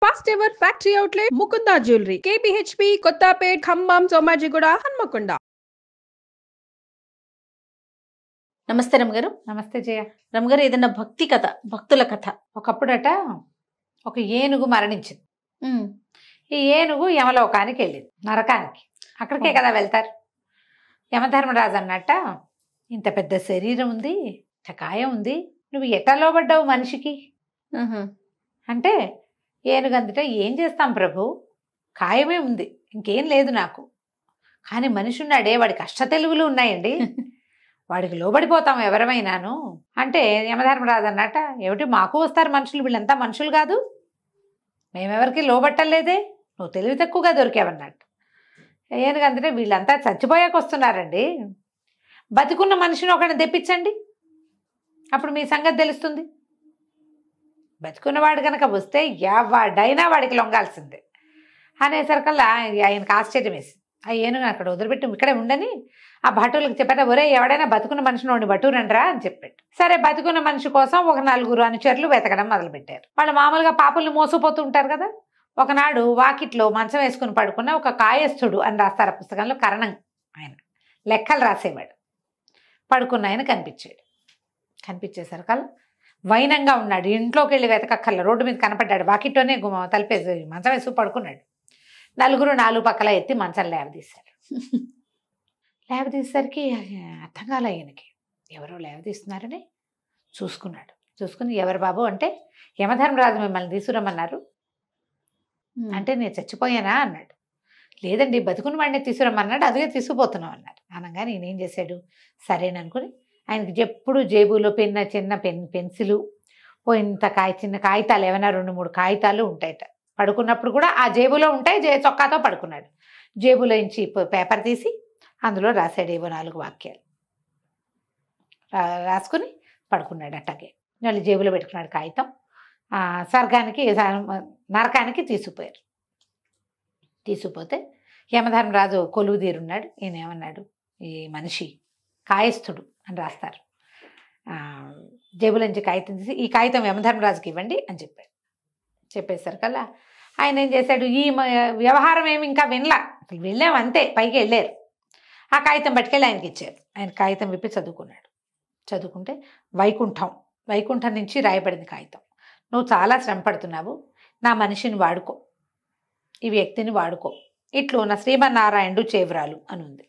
First ever factory outlet Mukunda jewellery KPHB Kothapet Khammam Somajiguda Hanamkonda. నమస్తే రమగారు. నమస్తే జయ. రమగారు, ఏదన్నా భక్తి కథ, భక్తుల కథ. ఒకప్పుడట ఒక ఏనుగు మరణించింది. ఈ ఏనుగు యమలోకానికి వెళ్ళింది, నరకానికి. అక్కడికే కదా వెళ్తారు. యమధర్మరాజు అన్నట్ట, ఇంత పెద్ద శరీరం ఉంది, ఇంత కాయం ఉంది, నువ్వు ఎట్లా లోబడ్డావు మనిషికి అంటే, ఏనుగు అందుట, ఏం చేస్తాం ప్రభు, కాయమే ఉంది, ఇంకేం లేదు నాకు. కానీ మనిషి ఉన్నాడే, వాడికి అష్టతెలుగులు ఉన్నాయండి, వాడికి లోబడిపోతాం ఎవరమైనాను అంటే, యమధర్మరాజు అన్నట్ట, ఏమిటి మాకు వస్తారు మనుషులు, వీళ్ళంతా మనుషులు కాదు, మేమెవరికి లోబట్టలేదే, నువ్వు తెలివి తక్కువగా దొరికావన్నట్టు. ఏనుగు అందుటే, వీళ్ళంతా చచ్చిపోయాక వస్తున్నారండి, బతికున్న మనిషిని ఒకరిని తెప్పించండి, అప్పుడు మీ సంగతి తెలుస్తుంది. బతుకున్నవాడు కనుక వస్తే ఎవడైనా వాడికి లొంగాల్సిందే అనేసరికల్లా ఆయనకు ఆశ్చర్యం వేసింది. ఆ ఏనుగు అక్కడ వదిలిపెట్టి ఇక్కడే ఉండని ఆ భటువులకు చెప్పారు, ఒరే ఎవడైనా బతుకున్న మనిషిని వాడిని భటూరండ్రా అని చెప్పాడు. సరే, బతుకున్న మనిషి కోసం ఒక 4 అనుచరులు వెతకడం మొదలుపెట్టారు. వాళ్ళు మామూలుగా పాపుల్ని మోసపోతూ ఉంటారు కదా. ఒకనాడు వాకిట్లో మంచం వేసుకుని పడుకున్న ఒక కాయస్థుడు అని రాస్తారు ఆ పుస్తకంలో, కరణం, ఆయన లెక్కలు రాసేవాడు. పడుకున్న ఆయన కనిపించాడు. కనిపించేసరికల్లా వైనంగా ఉన్నాడు. ఇంట్లోకి వెళ్ళి వెతకక్కర్ల, రోడ్డు మీద కనపడ్డాడు. వాకిట్లోనే తలిపేసి మంచం వేసుకు పడుకున్నాడు. 4 పక్కల ఎత్తి మంచం లేవదీశారు. లేవదీసేసరికి అర్థం కాలే ఆయనకి, ఎవరో లేవదీస్తున్నారని చూసుకున్నాడు. చూసుకుని, ఎవరు బాబు అంటే, యమధర్మరాజు మిమ్మల్ని తీసుకురమ్మన్నారు అంటే, నేను చచ్చిపోయానా అన్నాడు. లేదండి, బతుకుని వాడిని తీసుకురమ్మన్నాడు, అదిగే తీసుకుపోతున్నాం అన్నారు. అనగానే నేనేం చేశాడు, సరేననుకుని ఆయనకి ఎప్పుడు జేబులో చిన్న పెన్సిలు, ఇంత చిన్న కాగితాలు, ఏమైనా 2-3 కాగితాలు ఉంటాయట. పడుకున్నప్పుడు కూడా ఆ జేబులో ఉంటాయి, చొక్కాతో పడుకున్నాడు. జేబులో నుంచి పేపర్ తీసి అందులో రాశాడు ఏవో 4 వాక్యాలు రాసుకుని పడుకున్నాడు. అట్టగే వాళ్ళు జేబులో పెట్టుకున్నాడు కాగితం. స్వర్గానికి నరకానికి తీసుకుపోయారు. తీసుకుపోతే యమధర్మరాజు కొలువు తీరున్నాడు. ఈయన ఏమన్నాడు, ఈ మనిషి కాయస్థుడు అని రాస్తారు. జేబులోంచి కాగితం తీసి, ఈ కాగితం యమధర్మరాజుకి ఇవ్వండి అని చెప్పాడు. చెప్పేసరికల్లా ఆయన ఏం చేశాడు, ఈ వ్యవహారం ఏమి ఇంకా వినలా, వెళ్ళాం అంతే, పైకి వెళ్ళారు. ఆ కాగితం పట్టుకెళ్ళి ఆయనకి ఇచ్చారు. ఆయన కాగితం విప్పి చదువుకున్నాడు. చదువుకుంటే వైకుంఠం నుంచి రాయబడింది కాగితం. నువ్వు చాలా శ్రమ పడుతున్నావు, నా మనిషిని వాడుకో, ఈ వ్యక్తిని వాడుకో, ఇట్లు నా శ్రీమన్నారాయణుడు చేవ్రాలు అని ఉంది.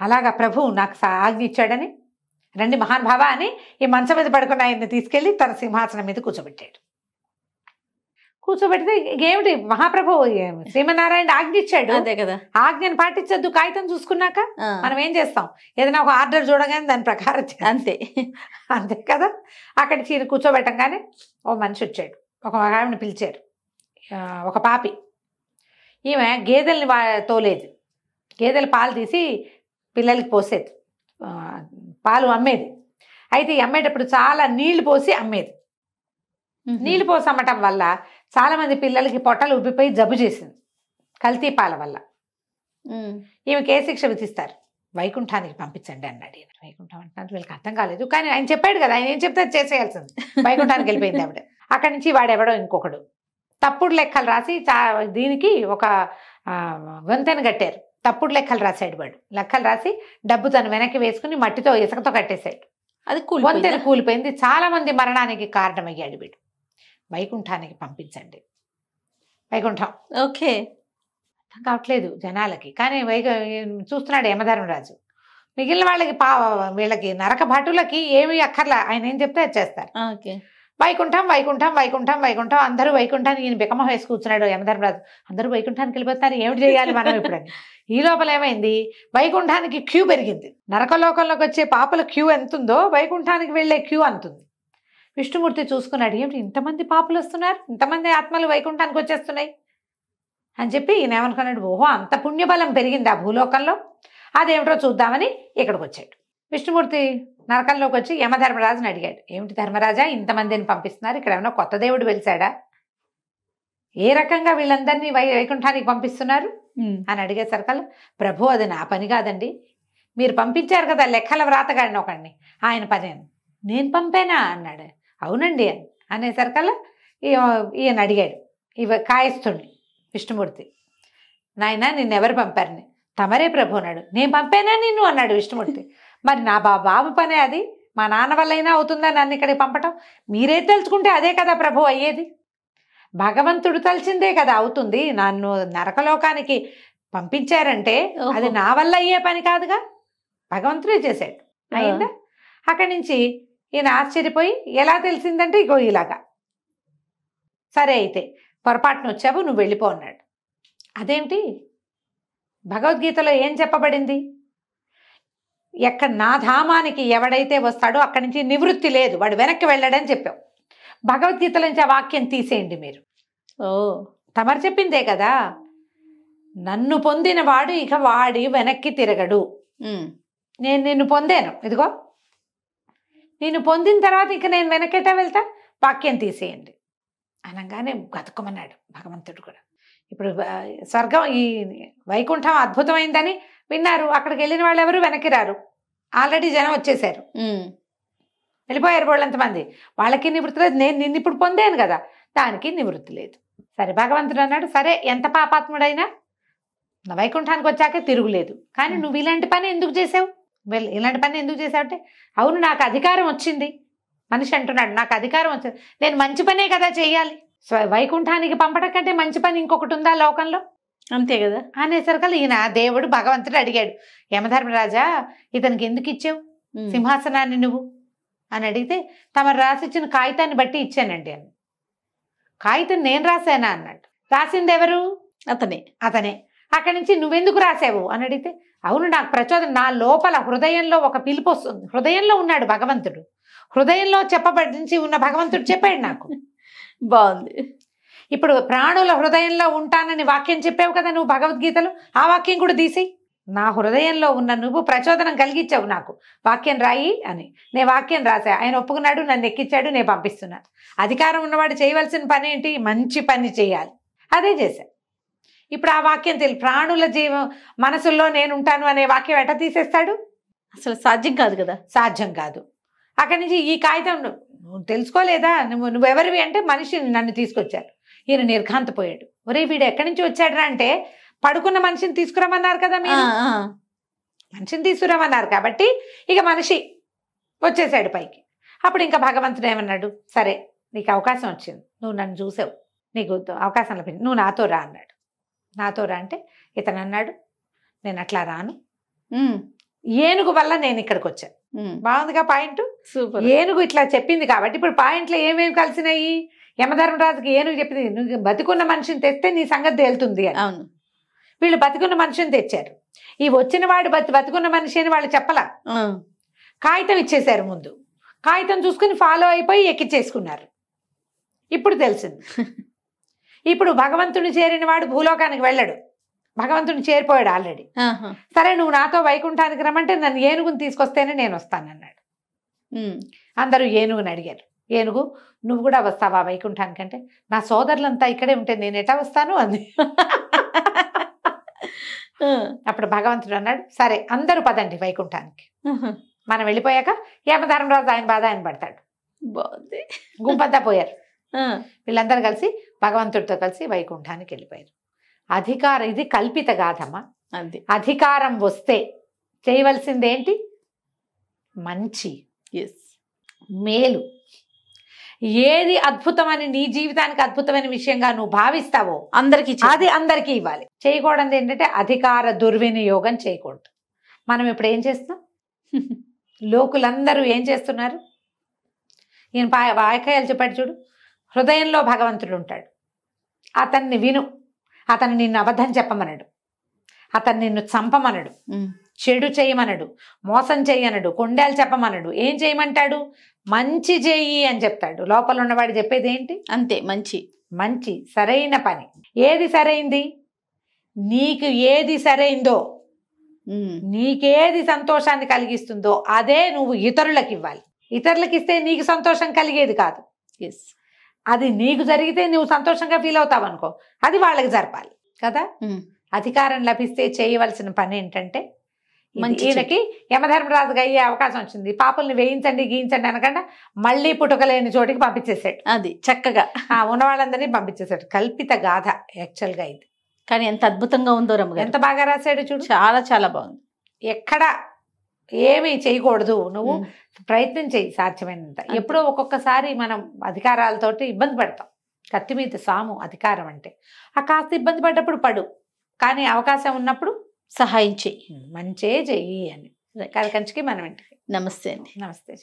అలాగా ప్రభువు నాకు ఆజ్ఞ ఇచ్చాడని, రండి మహానుభావ అని ఈ మంచం మీద పడుకున్న ఆయన్ని తీసుకెళ్ళి తన సింహాసనం మీద కూర్చోబెట్టాడు. కూర్చోబెడితే ఏమిటి, మహాప్రభు శ్రీమన్నారాయణ ఆజ్ఞ ఇచ్చాడు, అదే కదా, ఆజ్ఞను పాటించద్దు. కాగితం చూసుకున్నాక మనం ఏం చేస్తాం, ఏదైనా ఒక ఆర్డర్ చూడగానే దాని ప్రకారం అంతే అంతే కదా. అక్కడ చీర కూర్చోబెట్టంగానే ఓ మనిషి వచ్చాడు. ఒక ఆవిడని పిలిచారు, ఒక పాపి. ఈమె గేదెల్ని తోలేదు, గేదెల పాలు తీసి పిల్లలకి పోసేది, పాలు అమ్మేది. అయితే అమ్మేటప్పుడు చాలా నీళ్లు పోసి అమ్మేది. నీళ్లు పోసి అమ్మటం వల్ల చాలామంది పిల్లలకి పొట్టలు ఉబ్బిపోయి జబ్బు చేసింది, కల్తీ పాల వల్ల. ఈమెకి ఏ శిక్ష విధిస్తారు, వైకుంఠానికి పంపించండి అన్నాడు. వైకుంఠం అంటున్నారు, వీళ్ళకి అర్థం కాలేదు. కానీ ఆయన చెప్పాడు కదా, ఆయన ఏం చెప్తే చేసేయాల్సింది. వైకుంఠానికి వెళ్ళిపోయింది ఆవిడ. అక్కడి నుంచి వాడెవడో ఇంకొకడు తప్పుడు లెక్కలు రాసి దీనికి ఒక వంతెన కట్టారు. తప్పుడు లెక్కలు రాశాడు వాడు. లెక్కలు రాసి డబ్బు తను వెనక్కి వేసుకుని మట్టితో ఇసుకతో కట్టేశాడు. అది వంతెన కూలిపోయింది. చాలా మంది మరణానికి కారణమయ్యాడు వీడు. వైకుంఠానికి పంపించండి. వైకుంఠం ఓకే, అర్థం కావట్లేదు జనాలకి. కానీ చూస్తున్నాడు యమధర్మరాజు. మిగిలిన వాళ్ళకి వీళ్ళకి నరక భటులకి ఏమి అక్కర్లా, ఆయన ఏం చెప్తే అది చేస్తారు. వైకుంఠం వైకుంఠం వైకుంఠం వైకుంఠం, అందరూ వైకుంఠానికి, ఈయన బికమహ వేసి కూర్చున్నాడు యమధర్మరాజు. అందరూ వైకుంఠానికి వెళ్ళిపోతున్నారు, ఏమిటి చేయాలి మనం ఇప్పుడని. ఈ లోపల ఏమైంది, వైకుంఠానికి క్యూ పెరిగింది. నరకలోకంలోకి వచ్చే పాపల క్యూ ఎంతుందో వైకుంఠానికి వెళ్ళే క్యూ అంతుంది. విష్ణుమూర్తి చూసుకున్నాడు, ఏమిటి ఇంతమంది పాపులు వస్తున్నారు, ఇంతమంది ఆత్మలు వైకుంఠానికి వచ్చేస్తున్నాయి అని చెప్పి ఈయన ఏమనుకున్నాడు, ఓహో అంత పుణ్యబలం పెరిగింది ఆ భూలోకంలో, అదేమిటో చూద్దామని ఇక్కడికి వచ్చాడు. విష్ణుమూర్తి నరకంలోకి వచ్చి యమధర్మరాజుని అడిగాడు, ఏమిటి ధర్మరాజా ఇంతమందిని పంపిస్తున్నారు, ఇక్కడ ఏమైనా కొత్త దేవుడు వెలిసాడా, ఏ రకంగా వీళ్ళందరినీ వైకుంఠానికి పంపిస్తున్నారు అని అడిగేసరికల్లా, ప్రభు అది నా పని కాదండి, మీరు పంపించారు కదా లెక్కల వ్రాతగాడిని ఒకడిని, ఆయన పని. నేను పంపానా అన్నాడు. అవునండి అనేసరికల్లా ఈయన అడిగాడు, కాయస్థుణ్ణి విష్ణుమూర్తి. నాయన నిన్నెవరు పంపారని? తమరే ప్రభు అన్నాడు. నేను పంపానా నిన్ను అన్నాడు విష్ణుమూర్తి. మరి నా బాబు పనే అది, మా నాన్న వల్ల అయినా అవుతుందా నన్ను ఇక్కడికి పంపటం? మీరే తలుచుకుంటే అదే కదా ప్రభు అయ్యేది. భగవంతుడు తలిచిందే కదా అవుతుంది. నన్ను నరకలోకానికి పంపించారంటే అది నా వల్ల అయ్యే పని కాదుగా, భగవంతుడే చేశాడు. అయిందా? అక్కడి నుంచి ఈయన ఆశ్చర్యపోయి ఎలా తెలిసిందంటే ఇగో ఇలాగా, సరే అయితే పొరపాటున వచ్చావు, నువ్వు వెళ్ళిపో అన్నాడు. అదేంటి? భగవద్గీతలో ఏం చెప్పబడింది? నా ధామానికి ఎవడైతే వస్తాడో అక్కడి నుంచి నివృత్తి లేదు, వాడు వెనక్కి వెళ్ళాడని చెప్పావు. భగవద్గీతలో నుంచి ఆ వాక్యం తీసేయండి మీరు. తమరు చెప్పిందే కదా, నన్ను పొందిన వాడు ఇక వాడి వెనక్కి తిరగడు. నేను నిన్ను పొందాను, ఇదిగో నేను పొందిన తర్వాత ఇక నేను వెనకెట్టా వెళ్తా, వాక్యం తీసేయండి అనగానే గతుకమన్నాడు భగవంతుడు కూడా. ఇప్పుడు స్వర్గం ఈ వైకుంఠం అద్భుతమైందని విన్నారు, అక్కడికి వెళ్ళిన వాళ్ళు ఎవరు వెనక్కి రారు, ఆల్రెడీ జనం వచ్చేసారు, వెళ్ళిపోయారు వాళ్ళంతమంది. వాళ్ళకి నివృత్తి లేదు, నేను నిన్ను ఇప్పుడు పొందాను కదా, దానికి నివృత్తి లేదు. సరే భగవంతుడు అన్నాడు, సరే ఎంత పాపాత్ముడైనా వైకుంఠానికి వచ్చాకే తిరుగులేదు, కానీ నువ్వు ఇలాంటి పని ఎందుకు చేసావు? ఇలాంటి పని ఎందుకు చేసావు అంటే, అవును నాకు అధికారం వచ్చింది. మనిషి అంటున్నాడు నాకు అధికారం వచ్చింది, నేను మంచి పనే కదా చెయ్యాలి, వైకుంఠానికి పంపడం కంటే మంచి పని ఇంకొకటి ఉందా లోకంలో? అంతే కదా అనేసరికల్లా ఈయన దేవుడు భగవంతుడు అడిగాడు, యమధర్మరాజా ఇతనికి ఎందుకు ఇచ్చావు సింహాసనాన్ని నువ్వు అని అడిగితే, తమరు రాసిచ్చిన కాగితాన్ని బట్టి ఇచ్చానండి అని. కాగితం నేను రాశానా అన్నాడు. రాసింది ఎవరు? అతనే. అక్కడి నుంచి నువ్వెందుకు రాసావు అని అడిగితే, అవును నాకు ప్రచోదనం, నా లోపల హృదయంలో ఒక పిలుపు వస్తుంది. హృదయంలో ఉన్నాడు భగవంతుడు, హృదయంలో చెప్పబడించి ఉన్న భగవంతుడు చెప్పాడు నాకు. బాగుంది. ఇప్పుడు ప్రాణుల హృదయంలో ఉంటానని వాక్యం చెప్పావు కదా నువ్వు భగవద్గీతలో, ఆ వాక్యం కూడా తీసేయి. నా హృదయంలో ఉన్న నువ్వు ప్రచోదనం కలిగించావు నాకు, వాక్యం రాయి అని. నేను వాక్యం రాసా, ఆయన ఒప్పుకున్నాడు, నన్ను ఎక్కించాడు, నేను పంపిస్తున్నాను. అధికారం ఉన్నవాడు చేయవలసిన పని ఏంటి? మంచి పని చేయాలి, అదే చేశా. ఇప్పుడు ఆ వాక్యం ప్రాణుల మనసుల్లో నేను ఉంటాను అనే వాక్యం ఎట తీసేస్తాడు? అసలు సాధ్యం కాదు కదా. సాధ్యం కాదు. అక్కడి నుంచి ఈ కాగితం నువ్వు తెలుసుకోలేదా, నువ్వెవరివి అంటే మనిషిని నన్ను తీసుకొచ్చారు. ఈయన నిర్ఘాంతపోయాడు. ఒరే వీడు ఎక్కడి నుంచి వచ్చాడు అంటే, పడుకున్న మనిషిని తీసుకురమన్నారు కదా మీరు, మనిషిని తీసుకురమన్నారు కాబట్టి ఇక మనిషి వచ్చేసాడు పైకి. అప్పుడు ఇంకా భగవంతుడు ఏమన్నాడు, సరే నీకు అవకాశం వచ్చింది, నువ్వు నన్ను చూసావు, నీకు అవకాశం లభించింది, నువ్వు నాతో రా అన్నాడు. నాతో రా అంటే ఇతను అన్నాడు, నేను అట్లా రాను, ఏనుగు వల్ల నేను ఇక్కడికి వచ్చాను. బాగుందిగా పాయింట్, సూపర్. ఏనుగు ఇట్లా చెప్పింది కాబట్టి ఇప్పుడు పాయింట్లో ఏమేమి కలిసినాయి? యమధర్మరాజుకి ఏనుగు చెప్పింది, నువ్వు బతికున్న మనిషిని తెస్తే నీ సంగతి తేలుతుంది అని. అవును, వీళ్ళు బతికున్న మనిషిని తెచ్చారు. ఈ వచ్చిన వాడు బతికున్న మనిషి అని వాళ్ళు చెప్పలా, కాగితం ఇచ్చేశారు ముందు. కాగితం చూసుకుని ఫాలో అయిపోయి ఎక్కిచ్చేసుకున్నారు. ఇప్పుడు తెలిసింది. ఇప్పుడు భగవంతుని చేరిన వాడు భూలోకానికి వెళ్ళడు, భగవంతుని చేరిపోయాడు ఆల్రెడీ. సరే నువ్వు నాతో వైకుంఠానికి రమ్మంటే నన్ను ఏనుగుని తీసుకొస్తేనే నేను వస్తానన్నాడు. అందరూ ఏనుగుని అడిగారు, ఏనుగు నువ్వు కూడా వస్తావా వైకుంఠానికి అంటే, నా సోదరులంతా ఇక్కడే ఉంటే నేను ఎటా వస్తాను అంది. అప్పుడు భగవంతుడు అన్నాడు, సరే అందరూ పదండి వైకుంఠానికి, మనం వెళ్ళిపోయాక యమధర్మరాజు ఆయన బాధ ఆయన పడతాడు. బాగుంది. గుంపంతా పోయారు. వీళ్ళందరూ కలిసి భగవంతుడితో కలిసి వైకుంఠానికి వెళ్ళిపోయారు. అధికారం, ఇది కల్పిత గాథమా. అధికారం వస్తే చేయవలసిందేంటి? మంచి, మేలు. ఏది అద్భుతమని నీ జీవితానికి అద్భుతమైన విషయంగా నువ్వు భావిస్తావో అది అందరికీ ఇవ్వాలి. చేయకూడదు ఏంటంటే అధికార దుర్వినియోగం చేయకూడదు. మనం ఇప్పుడు ఏం చేస్తున్నాం? లోకులందరూ ఏం చేస్తున్నారు? ఈయన వాక్యాలు చెప్పాడు చూడు, హృదయంలో భగవంతుడు ఉంటాడు, అతన్ని విను, అతను నిన్ను అబద్ధం చెప్పమనడు, అతను నిన్ను చంపమనడు, చెడు చేయమనడు, మోసం చేయనడు, కొండలు చెప్పమనడు. ఏం చేయమంటాడు? మంచి చెయ్యి అని చెప్తాడు. లోపల ఉన్నవాడు చెప్పేది ఏంటి? అంతే, మంచి. మంచి సరైన పని. ఏది సరైంది? నీకు ఏది సరైందో, నీకేది సంతోషాన్ని కలిగిస్తుందో అదే నువ్వు ఇతరులకు ఇవ్వాలి. ఇతరులకు ఇస్తే నీకు సంతోషం కలిగేది కాదు. అది నీకు జరిగితే నువ్వు సంతోషంగా ఫీల్ అవుతావు అనుకో, అది వాళ్ళకి జరపాలి కదా. అధికారం లభిస్తే చేయవలసిన పని ఏంటంటే ఈయనకి యమధర్మరాజుగా అయ్యే అవకాశం వచ్చింది. పాపుల్ని వేయించండి గీయించండి అనకుండా మళ్ళీ పుట్టుకలేని చోటికి పంపించేసాడు. అది చక్కగా ఉన్న వాళ్ళందరినీ పంపించేశాడు. కల్పిత గాథ యాక్చువల్ గా ఇది. కానీ ఎంత అద్భుతంగా ఉందో రమ్మగారు, ఎంత బాగా రాశాడు చూడు. చాలా చాలా బాగుంది. ఎక్కడ ఏమీ చేయకూడదు, నువ్వు ప్రయత్నం చేయి సాధ్యమైనంత. ఎప్పుడో ఒక్కొక్కసారి మనం అధికారాలతోటి ఇబ్బంది పడతాం. కత్తి మీద సాము అధికారం అంటే. ఆ కాస్త ఇబ్బంది పడ్డప్పుడు పడు, కానీ అవకాశం ఉన్నప్పుడు సహాయం చెయ్యి, మంచే చెయ్యి అని. కంచికి మనం ఇంటికి. నమస్తే అండి. నమస్తే.